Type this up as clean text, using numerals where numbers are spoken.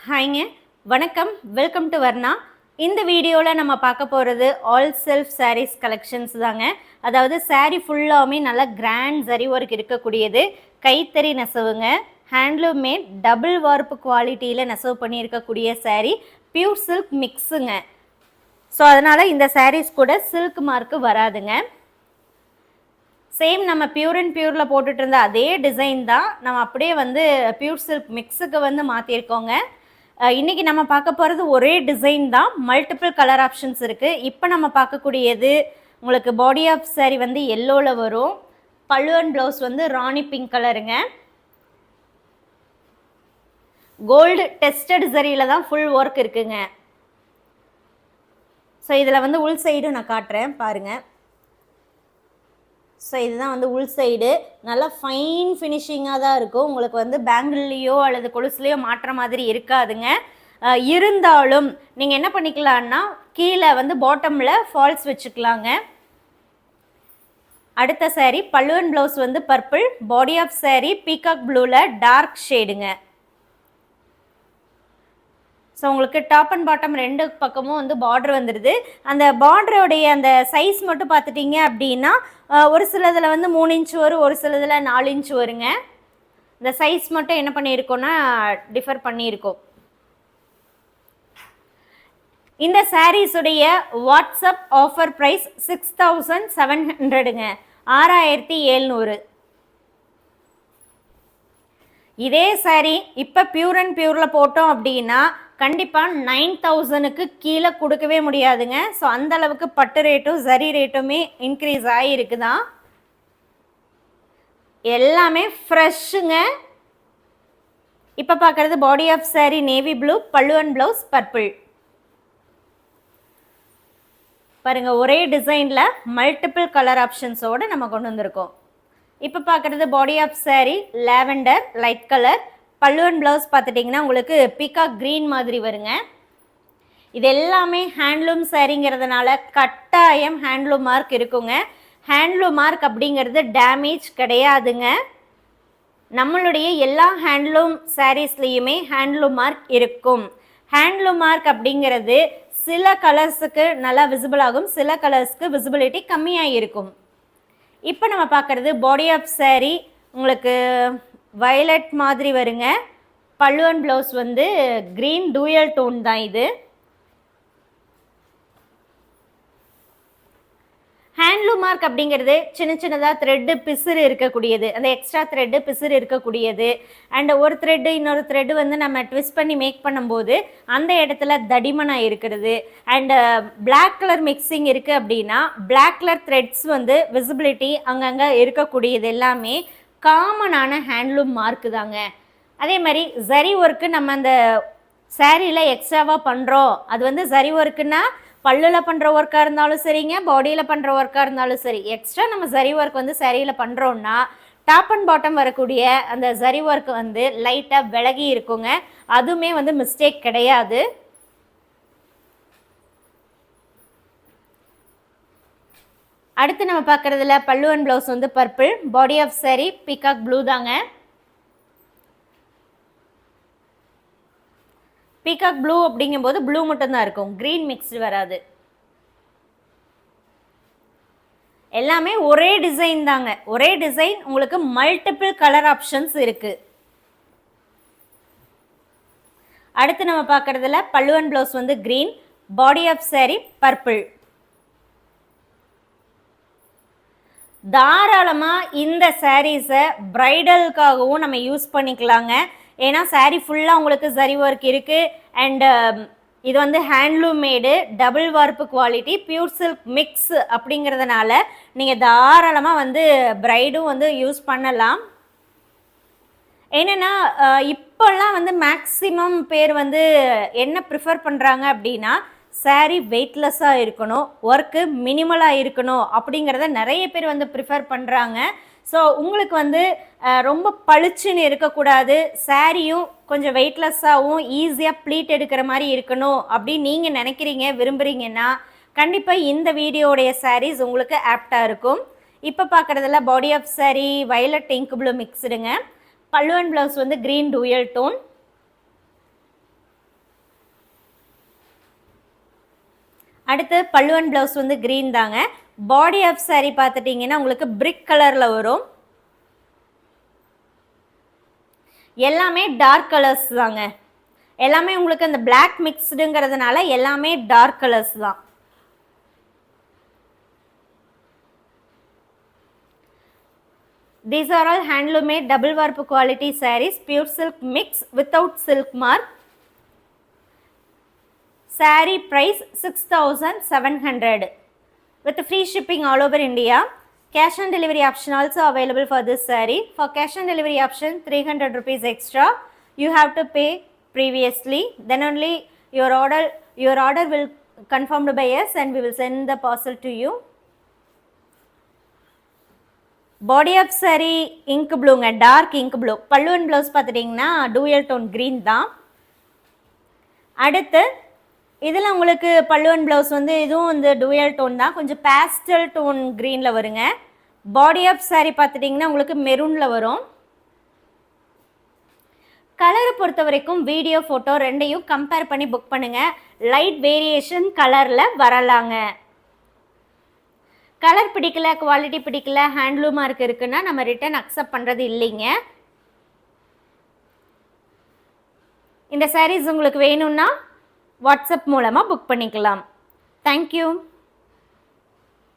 ஹாய்ங்க, வணக்கம். Welcome to Varna. இந்த வீடியோவில் நம்ம பார்க்க போகிறது ஆல் செல்ஃப் சாரீஸ் கலெக்ஷன்ஸ் தாங்க. அதாவது சாரீ ஃபுல்லாமே நல்லா கிராண்ட் ஜரி ஒர்க் இருக்கக்கூடியது, கைத்தறி நெசவுங்க, ஹேண்ட்லூம் மேட் டபுள் வார்ப்பு குவாலிட்டியில் நெசவு பண்ணியிருக்கக்கூடிய சாரீ, பியூர் சில்க் மிக்ஸுங்க. ஸோ அதனால் இந்த சாரீஸ் கூட சில்க் மார்க்கு வராதுங்க. சேம் நம்ம பியூர் அண்ட் பியூரில் போட்டுட்டு இருந்த அதே டிசைன் தான் நம்ம அப்படியே வந்து பியூர் சில்க் மிக்ஸுக்கு வந்து மாற்றிருக்கோங்க. இன்றைக்கி நம்ம பார்க்க போகிறது ஒரே டிசைன் தான், மல்டிபிள் கலர் ஆப்ஷன்ஸ் இருக்குது. இப்போ நம்ம பார்க்கக்கூடியது உங்களுக்கு பாடி ஆஃப் சாரி வந்து எல்லோவில் வரும். பல்லு அண்ட் ப்ளவுஸ் வந்து ராணி பிங்க் கலருங்க. கோல்டு டெஸ்டட் சரியில் தான் ஃபுல் ஒர்க் இருக்குங்க. ஸோ இதில் வந்து உள் சைடும் நான் காட்டுறேன் பாருங்கள். ஸோ இதுதான் வந்து உள் சைடு, நல்லா ஃபைன் ஃபினிஷிங்காக தான் இருக்கும். உங்களுக்கு வந்து பேங்கிள்லேயோ அல்லது கொலுசுலேயோ மாட்டுற மாதிரி இருக்காதுங்க. இருந்தாலும் நீங்கள் என்ன பண்ணிக்கலான்னா கீழே வந்து பாட்டமில் ஃபால்ஸ் வச்சுக்கலாங்க. அடுத்த சாரீ பல்லு அண்ட் ப்ளவுஸ் வந்து purple, body of sari peacock ப்ளூவில் டார்க் ஷேடுங்க. ஸோ உங்களுக்கு டாப் அண்ட் பாட்டம் ரெண்டு பக்கமும் வந்து பார்டர் வந்துடுது. அந்த பார்டருடைய அந்த சைஸ் மட்டும் பார்த்துட்டிங்க அப்படின்னா ஒரு சிலதில் வந்து 3 இன்ச் வரும், ஒரு சிலதில் 4 இன்ச் வருங்க. இந்த சைஸ் மட்டும் என்ன பண்ணியிருக்கோன்னா டிஃபர் பண்ணியிருக்கோம். இந்த சாரீஸுடைய வாட்ஸ்அப் ஆஃபர் ப்ரைஸ் 6700ங்க, 6700. இதே சாரீ இப்போ பியூர் அண்ட் பியூரில் போட்டோம் அப்படின்னா கண்டிப்பாக 9000க்கு கீழே கொடுக்கவே முடியாதுங்க. ஸோ அந்தளவுக்கு பட்டு ரேட்டும் சரி ரேட்டுமே இன்க்ரீஸ் ஆகிருக்கு தான். எல்லாமே ஃப்ரெஷ்ஷுங்க. இப்போ பார்க்குறது body of sari navy blue, pallu and blouse purple. பாருங்கள், ஒரே டிசைனில் மல்டிபிள் கலர் ஆப்ஷன்ஸோடு நம்ம கொண்டு வந்திருக்கோம். இப்போ பார்க்குறது body of sari lavender light colour, pallu and blouse பார்த்துட்டிங்கன்னா உங்களுக்கு பீகாக் க்ரீன் மாதிரி வருங்க. இது எல்லாமே ஹேண்ட்லூம் சாரீங்கிறதுனால கட்டாயம் ஹேண்ட்லூம் மார்க் இருக்குங்க. ஹேண்ட்லூம் மார்க் அப்படிங்கிறது டேமேஜ் கிடையாதுங்க. நம்மளுடைய எல்லா ஹேண்ட்லூம் சாரீஸ்லேயுமே ஹேண்ட்லூம் மார்க் இருக்கும். ஹேண்ட்லூம் மார்க் அப்படிங்கிறது சில கலர்ஸுக்கு நல்லா விசிபிள் ஆகும், சில கலர்ஸ்க்கு விசிபிலிட்டி கம்மியாக இருக்கும். இப்போ நம்ம பார்க்குறது பாடி ஆஃப் சாரீ உங்களுக்கு வயலட் மாதிரி வருங்க. பல்லு அண்ட் ப்ளவுஸ் வந்து க்ரீன் டூயல் டோன் தான் இது. ஹேண்ட்லூம் மார்க் அப்படிங்கிறது சின்ன சின்னதாக த்ரெட்டு பிசுறு இருக்கக்கூடியது, அந்த எக்ஸ்ட்ரா த்ரெட்டு பிசுறு இருக்கக்கூடியது. அண்ட் ஒரு த்ரெட்டு இன்னொரு த்ரெட்டு வந்து நம்ம ட்விஸ்ட் பண்ணி மேக் பண்ணும்போது அந்த இடத்துல தடிமனாக இருக்கிறது. அண்டு பிளாக் கலர் மிக்சிங் இருக்குது அப்படின்னா பிளாக் கலர் த்ரெட்ஸ் வந்து விசிபிலிட்டி அங்கங்கே இருக்கக்கூடியது எல்லாமே காமனான ஹேண்ட்லூம் மார்க்கு தாங்க. அதே மாதிரி ஜரி ஒர்க்கு நம்ம அந்த சாரியில் எக்ஸ்ட்ராவாக பண்ணுறோம். அது வந்து ஜரி ஒர்க்குன்னா பல்லில் பண்ணுற ஒர்க்காக இருந்தாலும் சரிங்க, பாடியில் பண்ணுற ஒர்க்காக இருந்தாலும் சரி, எக்ஸ்ட்ரா நம்ம ஜரி ஒர்க் வந்து சாரியில் பண்ணுறோன்னா டாப் அண்ட் பாட்டம் வரக்கூடிய அந்த ஜரி ஒர்க் வந்து லைட்டாக விலகி இருக்குங்க. அதுவுமே வந்து மிஸ்டேக் கிடையாது. அடுத்து நம்ம பார்க்குறதுல பல்லு அண்ட் ப்ளவுஸ் வந்து purple, body of sari peacock blue தாங்க. பீகாக் ப்ளூ அப்படிங்கும்போது ப்ளூ மட்டும்தான் இருக்கும், க்ரீன் மிக்ஸ்டு வராது. எல்லாமே ஒரே டிசைன் தாங்க, ஒரே டிசைன், உங்களுக்கு மல்டிபிள் கலர் ஆப்ஷன்ஸ் இருக்குது. அடுத்து நம்ம பார்க்குறதுல பல்லு அண்ட் ப்ளவுஸ் வந்து green, body of sari purple. தாராளமாக இந்த சாரீஸை ப்ரைடலுக்காகவும் நம்ம யூஸ் பண்ணிக்கலாங்க. ஏன்னா சாரீ ஃபுல்லாக உங்களுக்கு ஜரி ஒர்க் இருக்குது. அண்டு இது வந்து ஹேண்ட்லூம் மேடு டபுள் வார்ப்பு குவாலிட்டி பியூர் சில்க் மிக்ஸ் அப்படிங்கிறதுனால நீங்கள் தாராளமாக வந்து ப்ரைடும் வந்து யூஸ் பண்ணலாம். என்னென்னா இப்போல்லாம் வந்து மேக்ஸிமம் பேர் வந்து என்ன ப்ரிஃபர் பண்ணுறாங்க அப்படின்னா சாரீ வெயிட்லெஸ்ஸாக இருக்கணும், ஒர்க்கு மினிமலாக இருக்கணும் அப்படிங்கிறத நிறைய பேர் வந்து ப்ரிஃபர் பண்ணுறாங்க. ஸோ உங்களுக்கு வந்து ரொம்ப பளிச்சுன்னு இருக்கக்கூடாது, சாரியும் கொஞ்சம் வெயிட்லெஸ்ஸாகவும் ஈஸியாக ப்ளீட் எடுக்கிற மாதிரி இருக்கணும் அப்படின்னு நீங்கள் நினைக்கிறீங்க, விரும்புகிறீங்கன்னா கண்டிப்பாக இந்த வீடியோடைய சாரீஸ் உங்களுக்கு ஆப்டாக இருக்கும். இப்போ பார்க்குறதுல body of sari violet ink blue மிக்ஸ்டுங்க. பல்லு அண்ட் ப்ளவுஸ் வந்து க்ரீன் டூயல் டோன். அடுத்து பல்லு அண்ட் ப்ளவுஸ் வந்து க்ரீன் தாங்க. பாடி ஆஃப் saree பார்த்துட்டிங்கன்னா உங்களுக்கு பிரிக் கலரில் வரும். எல்லாமே டார்க் கலர்ஸ் தாங்க. எல்லாமே உங்களுக்கு அந்த பிளாக் மிக்ஸ்டுங்கிறதுனால எல்லாமே டார்க் கலர்ஸ் தான். These are all handloom made double warp quality sarees, pure silk mix without silk mark. Saree price 6,700 with free shipping all over India. Cash on delivery option also available for this saree. For cash on delivery option 300 rupees extra you have to pay previously, then only your order will confirmed by us and we will send the parcel to you. Body of saree ink ப்ளூங்க, dark ink blue. Pallu and blouse பார்த்துட்டிங்கன்னா dual tone green தான். அடுத்து இதில் உங்களுக்கு பல்லு and blouse வந்து இதுவும் வந்து டூயல் டோன் தான், கொஞ்சம் பேஸ்டல் டோன் க்ரீனில் வருங்க. பாடி ஆஃப் saree பார்த்துட்டிங்கன்னா உங்களுக்கு மெரூனில் வரும். கலரை பொறுத்த வரைக்கும் வீடியோ ஃபோட்டோ ரெண்டையும் கம்பேர் பண்ணி புக் பண்ணுங்கள். லைட் வேரியேஷன் கலரில் வரலாங்க. கலர் பிடிக்கல, குவாலிட்டி பிடிக்கல, ஹேண்ட்லூம் மார்க் இருக்குன்னா நம்ம ரிட்டன் அக்செப்ட் பண்ணுறது இல்லைங்க. இந்த சாரீஸ் உங்களுக்கு வேணும்னா வாட்ஸ்அப் மூலமாக புக் பண்ணிக்கலாம். தேங்க்யூ.